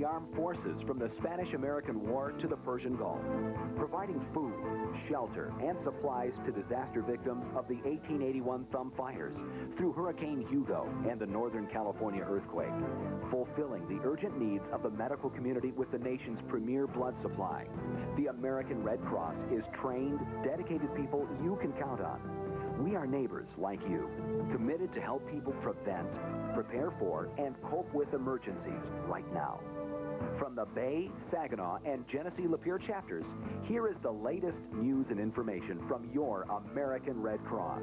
armed forces from the Spanish-American War to the Persian Gulf, providing food, shelter, and supplies to disaster victims of the 1881 Thumb Fires, through Hurricane Hugo and the Northern California earthquake, fulfilling the urgent needs of the medical community with the nation's premier blood supply. The American Red Cross is trained, dedicated people you can count on. We are neighbors like you, committed to help people prevent, prepare for, and cope with emergencies right now. From the Bay, Saginaw, and Genesee Lapeer chapters, here is the latest news and information from your American Red Cross.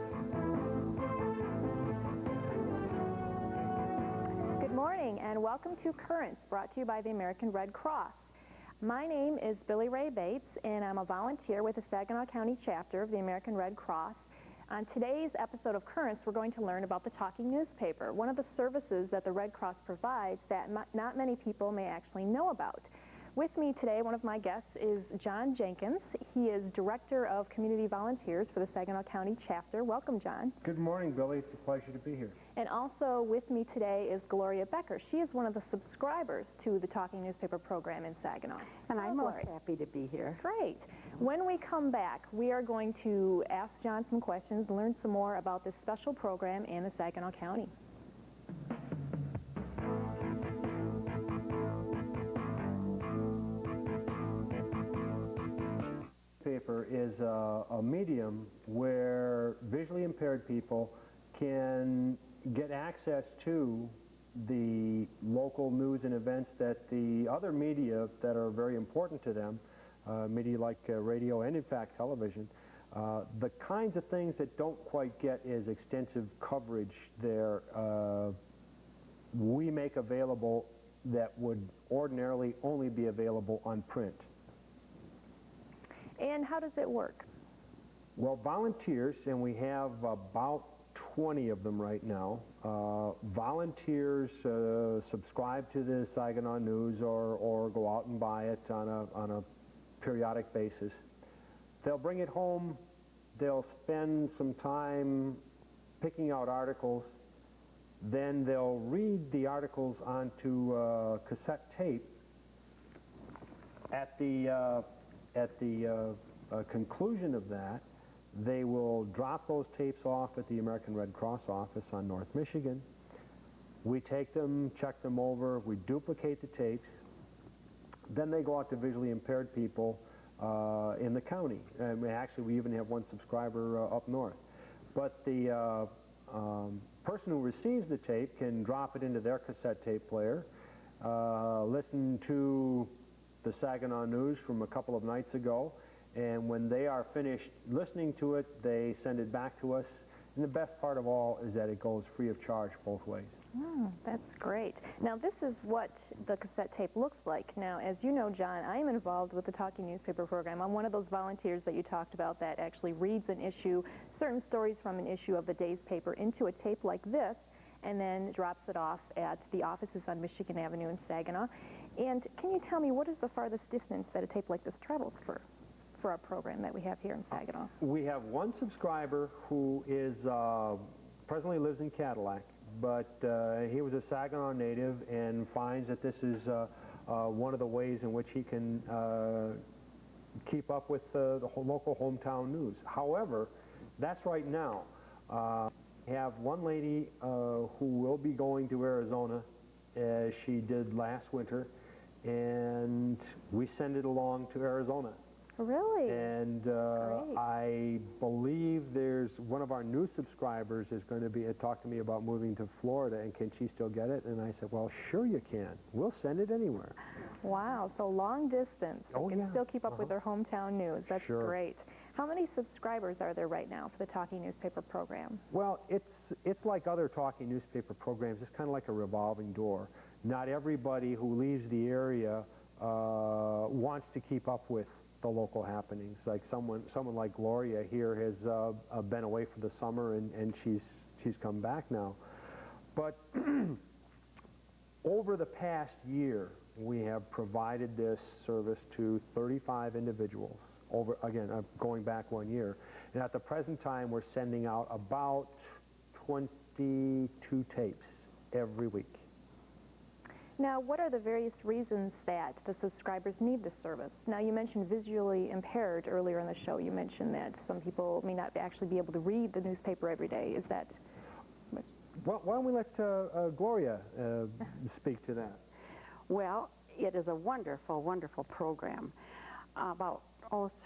Good morning and welcome to Currents, brought to you by the American Red Cross. My name is Billy Ray Bates, and I'm a volunteer with the Saginaw County chapter of the American Red Cross. On today's episode of Currents, we're going to learn about the talking newspaper, one of the services that the Red Cross provides that not many people may actually know about. With me today, one of my guests is John Jenkins. He is Director of Community Volunteers for the Saginaw County chapter. Welcome, John. Good morning, Billy. It's a pleasure to be here. And also with me today is Gloria Becker. She is one of the subscribers to the talking newspaper program in Saginaw. And I'm most happy to be here. Great. When we come back, we are going to ask John some questions, learn some more about this special program in the Saginaw County. Paper is a medium where visually impaired people can get access to the local news and events that the other media that are very important to them, media like radio and in fact television, the kinds of things that don't quite get as extensive coverage there, we make available that would ordinarily only be available on print. And how does it work? Well, volunteers, and we have about 20 of them right now. Volunteers subscribe to the Saginaw News or go out and buy it on a periodic basis. They'll bring it home. They'll spend some time picking out articles. Then they'll read the articles onto cassette tape. At the conclusion of that, they will drop those tapes off at the American Red Cross office on North Michigan. We take them, check them over, we duplicate the tapes. Then they go out to visually impaired people in the county. Actually, we even have one subscriber up north. But the person who receives the tape can drop it into their cassette tape player, listen to the Saginaw News from a couple of nights ago, and when they are finished listening to it, they send it back to us. And the best part of all is that it goes free of charge both ways. That's great. Now, this is what the cassette tape looks like. Now, as you know, John, I am involved with the talking newspaper program. I'm one of those volunteers that you talked about that actually reads an issue, certain stories from an issue of the day's paper into a tape like this, and then drops it off at the offices on Michigan Avenue in Saginaw. And can you tell me, what is the farthest distance that a tape like this travels for our program that we have here in Saginaw? We have one subscriber who is presently lives in Cadillac, but he was a Saginaw native and finds that this is one of the ways in which he can keep up with the local hometown news. However, that's right now. We have one lady who will be going to Arizona, as she did last winter, and we send it along to Arizona. Really? And I believe there's one of our new subscribers is going to be talk to me about moving to Florida, and can she still get it? And I said, well, sure you can. We'll send it anywhere. Wow, so long distance. Oh, You can yeah. still keep up with their hometown news. That's Sure. great. How many subscribers are there right now for the talking newspaper program? Well, it's like other talking newspaper programs. It's kind of like a revolving door. Not everybody who leaves the area wants to keep up with the local happenings. Like someone like Gloria here has been away for the summer, and she's come back now. But over the past year, we have provided this service to 35 individuals. Going back 1 year. And at the present time, we're sending out about 22 tapes every week. Now, what are the various reasons that the subscribers need this service? Now, you mentioned visually impaired earlier in the show. You mentioned that some people may not actually be able to read the newspaper every day. Is that... Well, why don't we let Gloria speak to that? Well, it is a wonderful, wonderful program. About,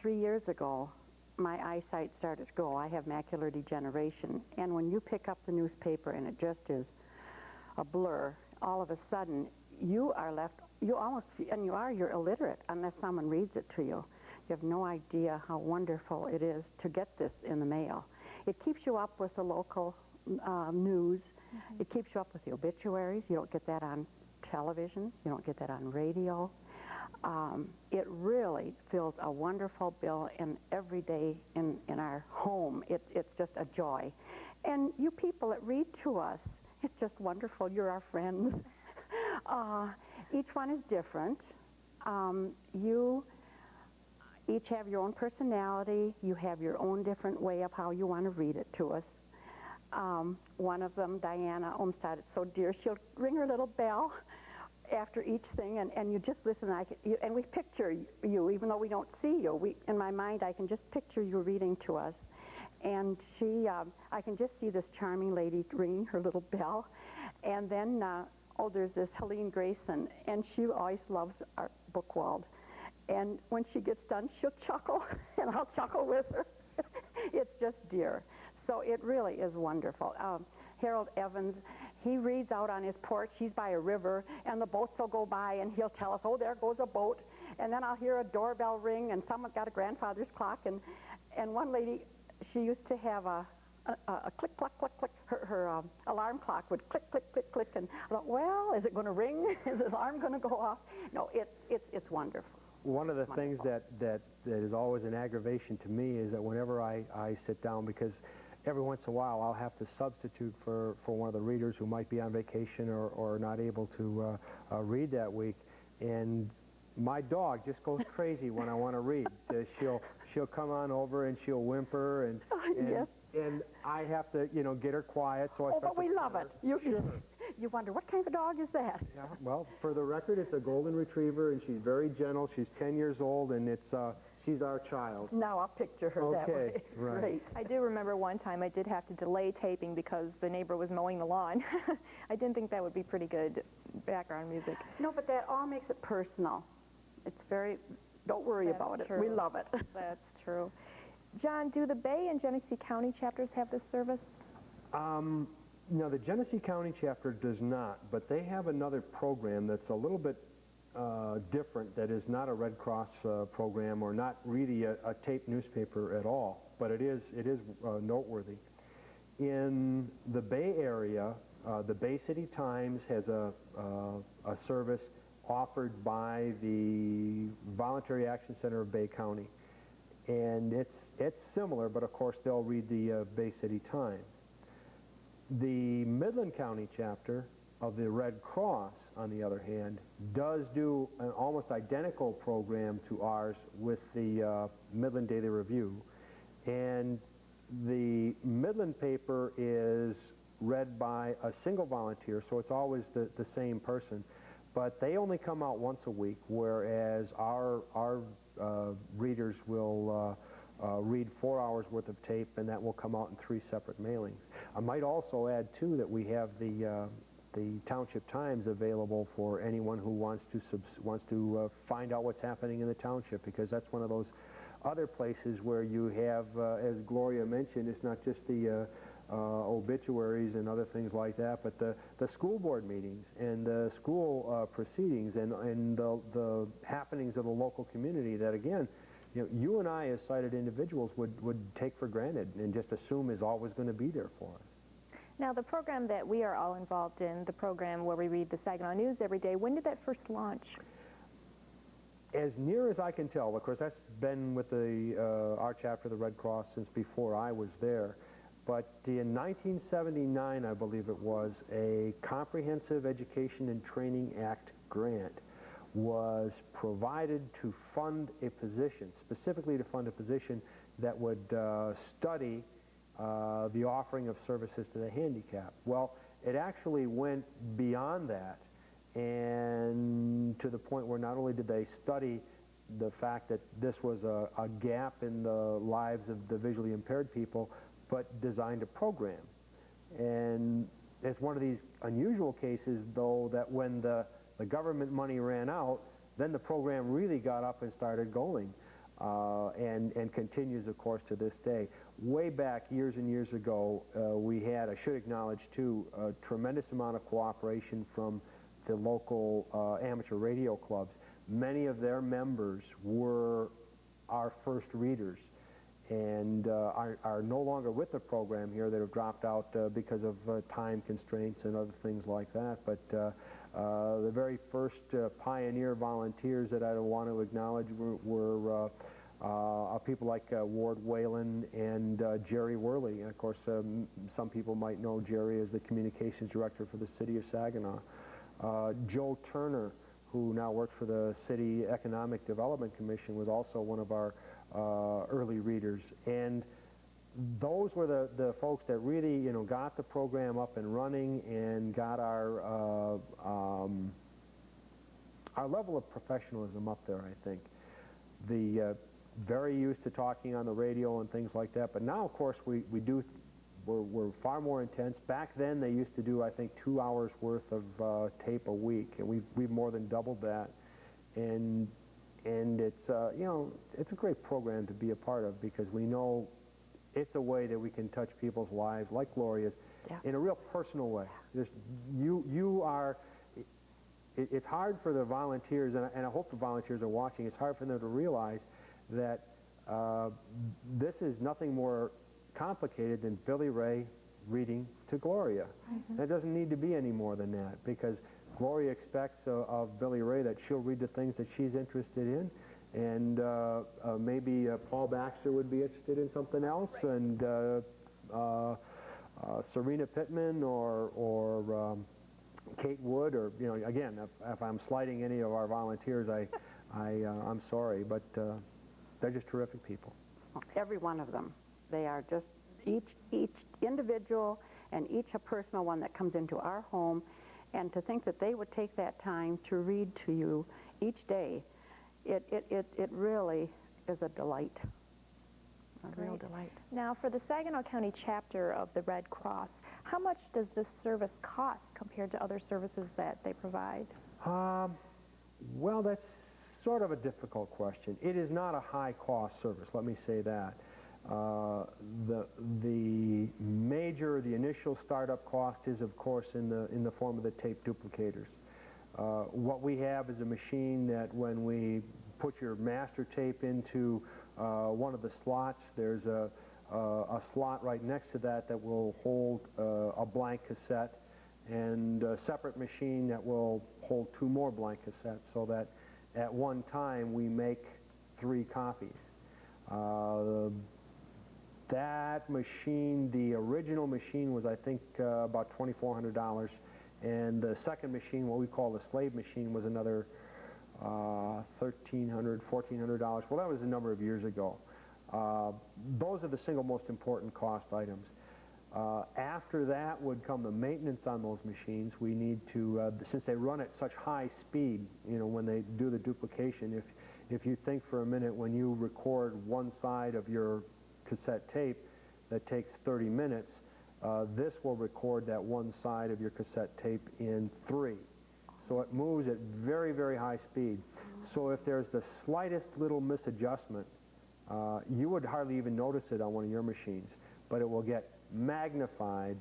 3 years ago, my eyesight started to go. I have macular degeneration, and when you pick up the newspaper and it just is a blur, all of a sudden you are left, you're illiterate unless someone reads it to you. You have no idea how wonderful it is to get this in the mail. It keeps you up with the local news. Mm-hmm. It keeps you up with the obituaries. You don't get that on television. You don't get that on radio. It really fills a wonderful bill in every day in our home. It's just a joy. And you people that read to us, it's just wonderful. You're our friends. Each one is different. You each have your own personality. You have your own different way of how you want to read it to us. One of them, Diana Olmstead, it's so dear, she'll ring her little bell after each thing, and you just listen, and we picture you, even though we don't see you. In my mind, I can just picture you reading to us. And I can just see this charming lady ringing her little bell. And then, there's this Helene Grayson, and she always loves our Bookwald. And when she gets done, she'll chuckle, and I'll chuckle with her. It's just dear. So it really is wonderful. Harold Evans, he reads out on his porch. He's by a river, and the boats will go by, and he'll tell us, oh, there goes a boat. And then I'll hear a doorbell ring, and someone's got a grandfather's clock. And one lady, she used to have a click, click, click, click. Her alarm clock would click, click, click, click. And I thought, well, is it going to ring? Is the alarm going to go off? No, it's wonderful. One of the things that is always an aggravation to me is that whenever I sit down, because every once in a while I'll have to substitute for one of the readers who might be on vacation or not able to read that week, and my dog just goes crazy when I want to read. She'll come on over and she'll whimper and yes. And I have to get her quiet. So but we love it. You wonder what kind of a dog is that? Yeah. Well, for the record, it's a golden retriever, and she's very gentle. She's 10 years old, and she's our child. Now I'll picture her that way. Right. Great. I do remember one time I did have to delay taping because the neighbor was mowing the lawn. I didn't think that would be pretty good background music. No, but that all makes it personal. It's very, don't worry That's about it. true. We love it. That's true. John, do the Bay and Genesee County chapters have this service? No, the Genesee County chapter does not, but they have another program that's a little bit different, that is not a Red Cross program or not really a tape newspaper at all, but it is noteworthy. In the Bay Area, the Bay City Times has a service offered by the Voluntary Action Center of Bay County. And it's similar, but of course they'll read the Bay City Times. The Midland County chapter of the Red Cross, on the other hand, does do an almost identical program to ours with the Midland Daily Review. And the Midland paper is read by a single volunteer, so it's always the same person. But they only come out once a week, whereas our readers will read 4 hours worth of tape, and that will come out in 3 separate mailings. I might also add, too, that we have the Township Times available for anyone who wants to find out what's happening in the township, because that's one of those other places where you have, as Gloria mentioned, it's not just the obituaries and other things like that, but the school board meetings and the school proceedings and the happenings of the local community that, again, you and I as sighted individuals would take for granted and just assume is always going to be there for us. Now, the program that we are all involved in, the program where we read the Saginaw News every day, when did that first launch? As near as I can tell, of course, that's been with our chapter of the Red Cross since before I was there. But in 1979, I believe it was, a Comprehensive Education and Training Act grant was provided to fund a position, specifically to fund a position that would study the offering of services to the handicapped. Well, it actually went beyond that, and to the point where not only did they study the fact that this was a gap in the lives of the visually impaired people, but designed a program. And it's one of these unusual cases, though, that when the government money ran out, then the program really got up and started going, and continues, of course, to this day. Way back, years and years ago, we had, I should acknowledge, too, a tremendous amount of cooperation from the local amateur radio clubs. Many of their members were our first readers, and are no longer with the program here. That have dropped out because of time constraints and other things like that. But the very first pioneer volunteers that I want to acknowledge were people like Ward Whalen and Jerry Worley. And of course, some people might know Jerry as the communications director for the city of Saginaw. Joe Turner, who now works for the City Economic Development Commission, was also one of our early readers. And those were the folks that really, you know, got the program up and running and got our level of professionalism up there, I think. Very used to talking on the radio and things like that, but now, of course, we're far more intense. Back then, they used to do, I think, 2 hours worth of tape a week, and we've more than doubled that. And it's you know, it's a great program to be a part of, because we know it's a way that we can touch people's lives, like Gloria's, in a real personal way. You are. It's hard for the volunteers, and I hope the volunteers are watching. It's hard for them to realize that this is nothing more complicated than Billy Ray reading to Gloria. Mm-hmm. It doesn't need to be any more than that, because Gloria expects of Billy Ray that she'll read the things that she's interested in, and maybe Paul Baxter would be interested in something else, and Serena Pittman or Kate Wood, or, you know, again, if I'm slighting any of our volunteers, I'm sorry, but they're just terrific people. Every one of them. They are just each individual, and each a personal one that comes into our home. And to think that they would take that time to read to you each day, it really is a delight. A real delight. Now, for the Saginaw County chapter of the Red Cross, how much does this service cost compared to other services that they provide? Well, that's sort of a difficult question. It is not a high-cost service, let me say that. The initial startup cost is, of course, in the form of the tape duplicators. What we have is a machine that, when we put your master tape into one of the slots, there's a slot right next to that will hold a blank cassette, and a separate machine that will hold 2 more blank cassettes, so that at one time we make 3 copies. That machine, the original machine, was, I think, about $2,400, and the second machine, what we call the slave machine, was another $1,300, $1,400. Well, that was a number of years ago. Those are the single most important cost items. After that would come the maintenance on those machines. We need to, since they run at such high speed, you know, when they do the duplication, if you think for a minute, when you record one side of your cassette tape that takes 30 minutes, this will record that one side of your cassette tape in 3. So it moves at very, very high speed. So if there's the slightest little misadjustment, you would hardly even notice it on one of your machines, but it will get magnified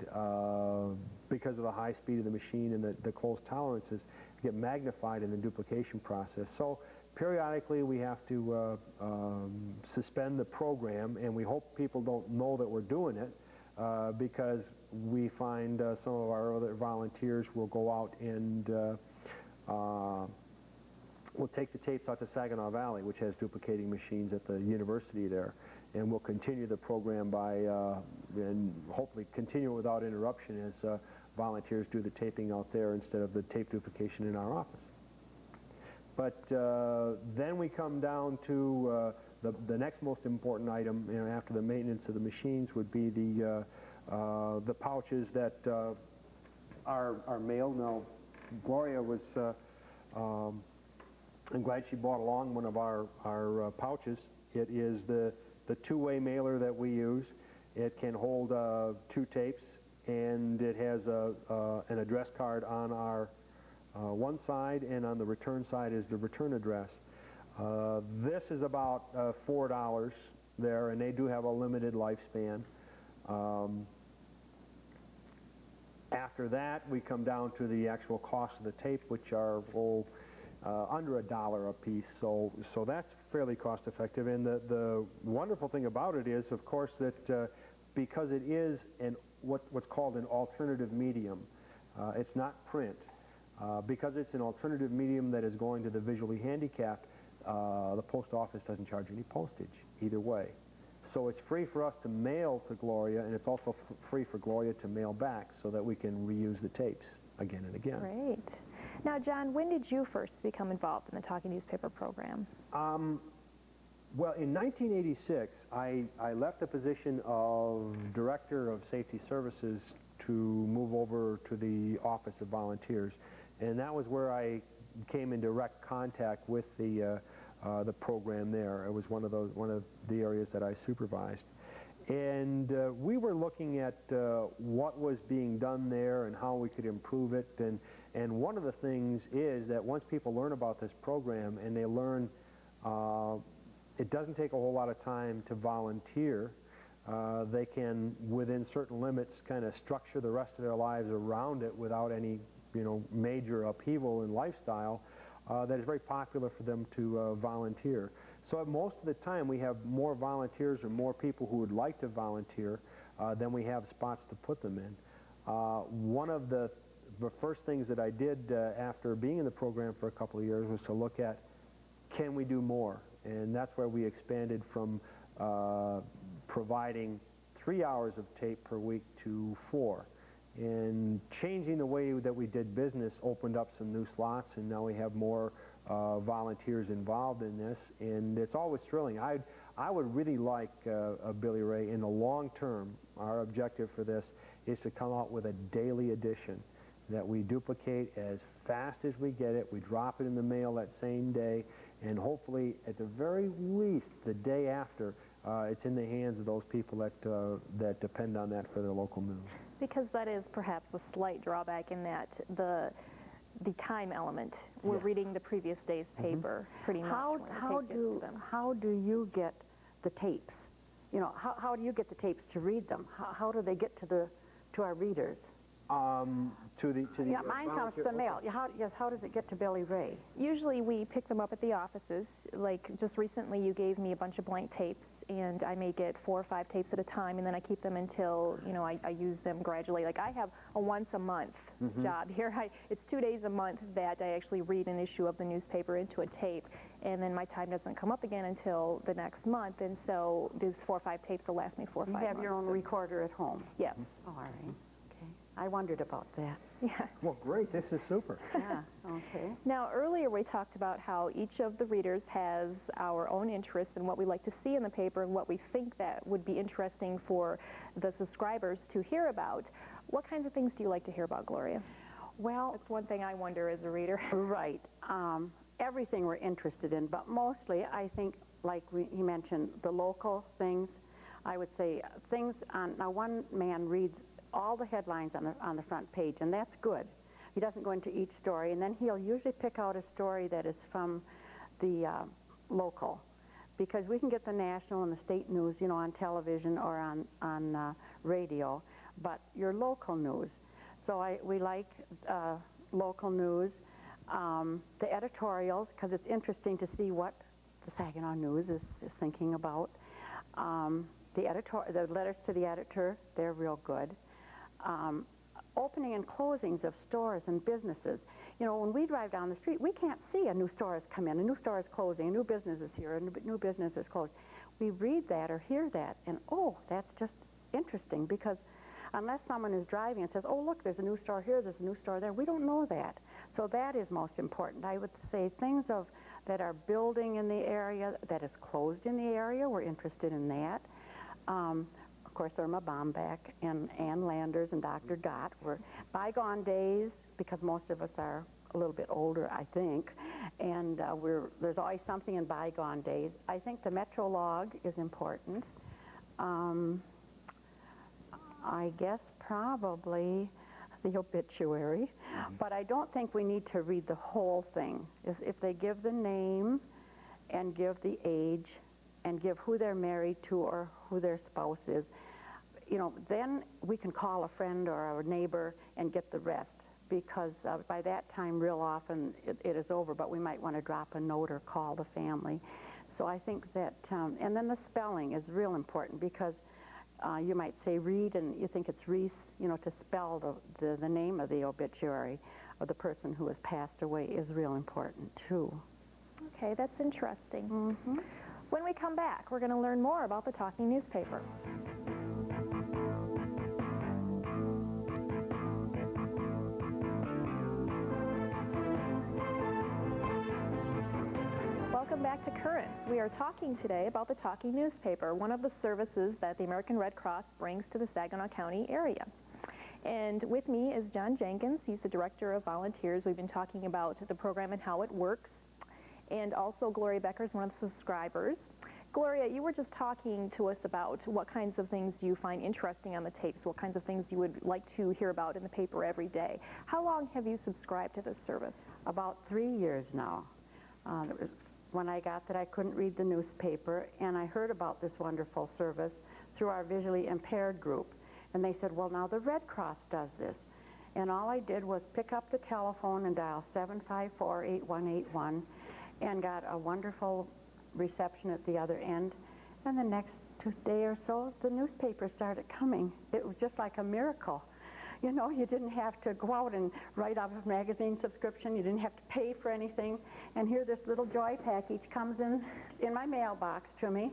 because of the high speed of the machine and the close tolerances, get magnified in the duplication process. So periodically we have to suspend the program, and we hope people don't know that we're doing it, because we find some of our other volunteers will go out and we'll take the tapes out to Saginaw Valley, which has duplicating machines at the university there, and we'll continue the program by, and hopefully continue without interruption as volunteers do the taping out there instead of the tape duplication in our office. But then we come down to the next most important item, you know, after the maintenance of the machines, would be the pouches that are mailed. Now, Gloria was, I'm glad she brought along one of our pouches. It is the two-way mailer that we use. It can hold 2 tapes, and it has an address card on our one side, and on the return side is the return address. This is about $4 there, and they do have a limited lifespan. After that, we come down to the actual cost of the tape, which are under $1 a piece. So that's fairly cost effective. And the wonderful thing about it is, of course, that because it is what's called an alternative medium, it's not print. Because it's an alternative medium that is going to the visually handicapped, the post office doesn't charge any postage either way. So it's free for us to mail to Gloria, and it's also free for Gloria to mail back so that we can reuse the tapes again and again. Great. Now, John, when did you first become involved in the Talking Newspaper program? Well, in 1986, I left the position of Director of Safety Services to move over to the Office of Volunteers. And that was where I came in direct contact with the program there. It was one of the areas that I supervised. And we were looking at what was being done there and how we could improve it. And one of the things is that once people learn about this program and they learn it doesn't take a whole lot of time to volunteer, they can, within certain limits, kind of structure the rest of their lives around it without any major upheaval in lifestyle, that is very popular for them to volunteer. So most of the time we have more volunteers or more people who would like to volunteer than we have spots to put them in. One of the first things that I did after being in the program for a couple of years was to look at, can we do more? And that's where we expanded from providing 3 hours of tape per week to 4. And changing the way that we did business opened up some new slots, and now we have more volunteers involved in this, and it's always thrilling. I would really like, Billy Ray, in the long term, our objective for this is to come out with a daily edition that we duplicate as fast as we get it. We drop it in the mail that same day, and hopefully, at the very least, the day after, it's in the hands of those people that depend on that for their local news. Because that is perhaps a slight drawback in that the time element. We're reading the previous day's paper pretty much. How do you get the tapes? How do you get the tapes to read them? How do they get to our readers? Yeah, mine comes to the mail. How does it get to Billy Ray? Usually we pick them up at the offices. Like just recently you gave me a bunch of blank tapes, and I may get 4 or 5 tapes at a time, and then I keep them until, I use them gradually. Like I have a once-a-month job here. It's 2 days a month that I actually read an issue of the newspaper into a tape, and then my time doesn't come up again until the next month, and so these 4 or 5 tapes will last me 4 or 5 months. You have your own recorder at home? Yes. Oh, all right. Okay. I wondered about that. Yeah. Well, great. This is super. Yeah, okay. Now, earlier we talked about how each of the readers has our own interests and what we like to see in the paper and what we think that would be interesting for the subscribers to hear about. What kinds of things do you like to hear about, Gloria? Well, that's one thing I wonder as a reader. Right. Everything we're interested in, but mostly I think, like he mentioned, the local things. I would say things on, now one man reads all the headlines on the front page, and that's good. He doesn't go into each story, and then he'll usually pick out a story that is from the local, because we can get the national and the state news, on television or on radio, but your local news. So we like local news, the editorials, because it's interesting to see what the Saginaw News is thinking about. The letters to the editor, they're real good. Opening and closings of stores and businesses. When we drive down the street, we can't see a new store has come in, a new store is closing, a new business is here, a new business is closed. We read that or hear that, and oh, that's just interesting, because unless someone is driving and says, oh, look, there's a new store here, there's a new store there, we don't know that. So that is most important. I would say things that are building in the area, that is closed in the area, we're interested in that. Of course, Irma Bombeck and Ann Landers and Dr. Gott were bygone days. because most of us are a little bit older, I think, and there's always something in bygone days. I think the Metro log is important. I guess probably the obituary, but I don't think we need to read the whole thing. If they give the name and give the age and give who they're married to or who their spouse is, you know, then we can call a friend or a neighbor and get the rest, because by that time real often it is over, but we might want to drop a note or call the family. So I think that, and then the spelling is real important, because you might say Reed and you think it's Reese, you know, to spell the name of the obituary of the person who has passed away is real important too. Okay, that's interesting. When we come back, we're going to learn more about the talking newspaper. Welcome back to Currents. We are talking today about the talking newspaper, one of the services that the American Red Cross brings to the Saginaw County area. And with me is John Jenkins. He's the Director of Volunteers. We've been talking about the program and how it works. And also Gloria Becker is one of the subscribers. Gloria, you were just talking to us about what kinds of things you find interesting on the tapes, what kinds of things you would like to hear about in the paper every day. How long have you subscribed to this service? About 3 years now. It was when I got that I couldn't read the newspaper, and I heard about this wonderful service through our visually impaired group. And they said, well, now the Red Cross does this. And all I did was pick up the telephone and dial 754-8181 and got a wonderful reception at the other end. And the next day or so, the newspaper started coming. It was just like a miracle. You know, you didn't have to go out and write off a magazine subscription. You didn't have to pay for anything. And here this little joy package comes in my mailbox to me.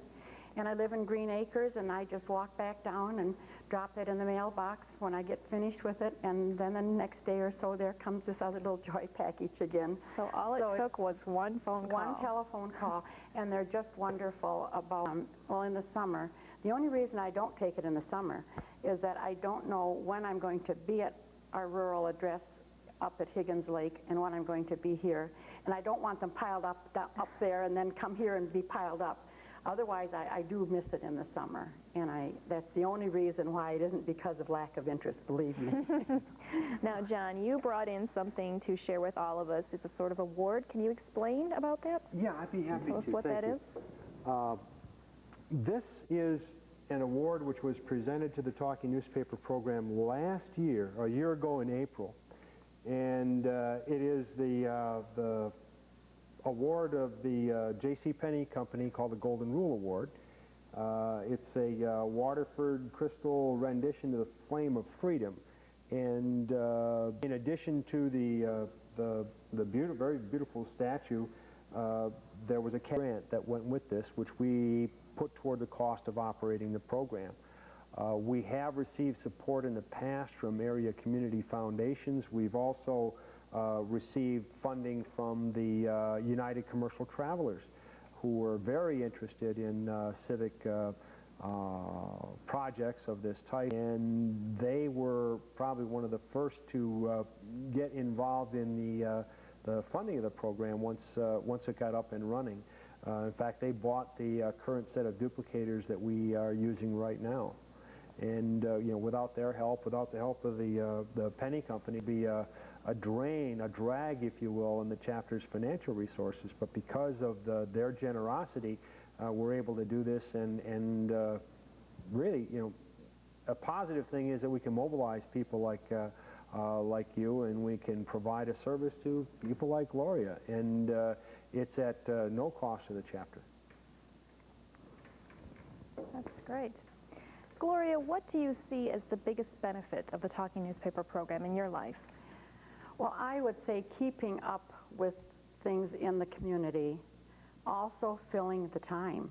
And I live in Green Acres, and I just walk back down and drop it in the mailbox when I get finished with it. And then the next day or so, there comes this other little joy package again. So all it took was one phone call. One telephone call. And they're just wonderful about, well, in the summer. The only reason I don't take it in the summer is that I don't know when I'm going to be at our rural address up at Higgins Lake and when I'm going to be here. And I don't want them piled up there and then come here and be piled up. Otherwise, I do miss it in the summer. And that's the only reason why. It isn't because of lack of interest, believe me. Now, John, you brought in something to share with all of us. It's a sort of award. Can you explain about that? Yeah, I'd be happy to. Tell us what that is. This is an award which was presented to the Talking Newspaper program last year, a year ago in April. And it is the award of the J.C. Penney Company called the Golden Rule Award. It's a Waterford crystal rendition of the Flame of Freedom. And in addition to the very beautiful statue, there was a grant that went with this, which we put toward the cost of operating the program. We have received support in the past from area community foundations. We've also received funding from the United Commercial Travelers, who were very interested in civic projects of this type, and they were probably one of the first to get involved in the funding of the program once it got up and running. In fact, they bought the current set of duplicators that we are using right now. And you know, without their help, without the help of the Penney Company, it'd be a drag, if you will, in the chapter's financial resources. But because of their generosity, we're able to do this, and really, you know, a positive thing is that we can mobilize people like you, and we can provide a service to people like Gloria, and it's at no cost to the chapter. That's great. Gloria, what do you see as the biggest benefit of the Talking Newspaper program in your life? Well, I would say keeping up with things in the community, also filling the time.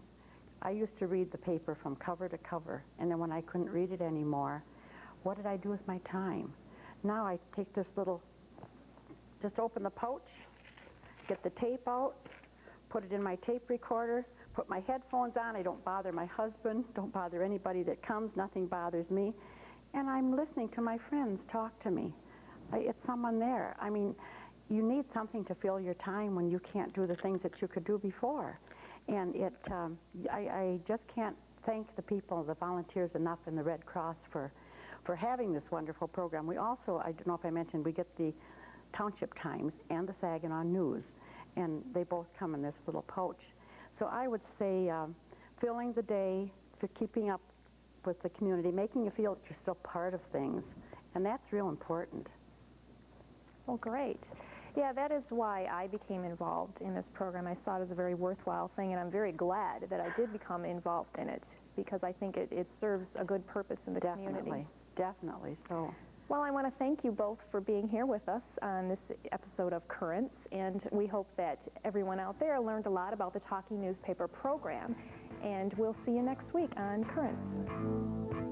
I used to read the paper from cover to cover, and then when I couldn't read it anymore, what did I do with my time? Now I take this little, just open the pouch, get the tape out, put it in my tape recorder, put my headphones on. I don't bother my husband, don't bother anybody that comes, nothing bothers me. And I'm listening to my friends talk to me. It's someone there. I mean, you need something to fill your time when you can't do the things that you could do before. And I just can't thank the people, the volunteers enough in the Red Cross for having this wonderful program. We also, I don't know if I mentioned, we get the Township Times and the Saginaw News, and they both come in this little pouch. So I would say filling the day, for keeping up with the community, making you feel that you're still part of things, and that's real important. Well, great. Yeah, that is why I became involved in this program. I saw it as a very worthwhile thing, and I'm very glad that I did become involved in it, because I think it serves a good purpose in the community. Definitely. So. Well, I want to thank you both for being here with us on this episode of Currents, and we hope that everyone out there learned a lot about the Talking Newspaper program, and we'll see you next week on Currents.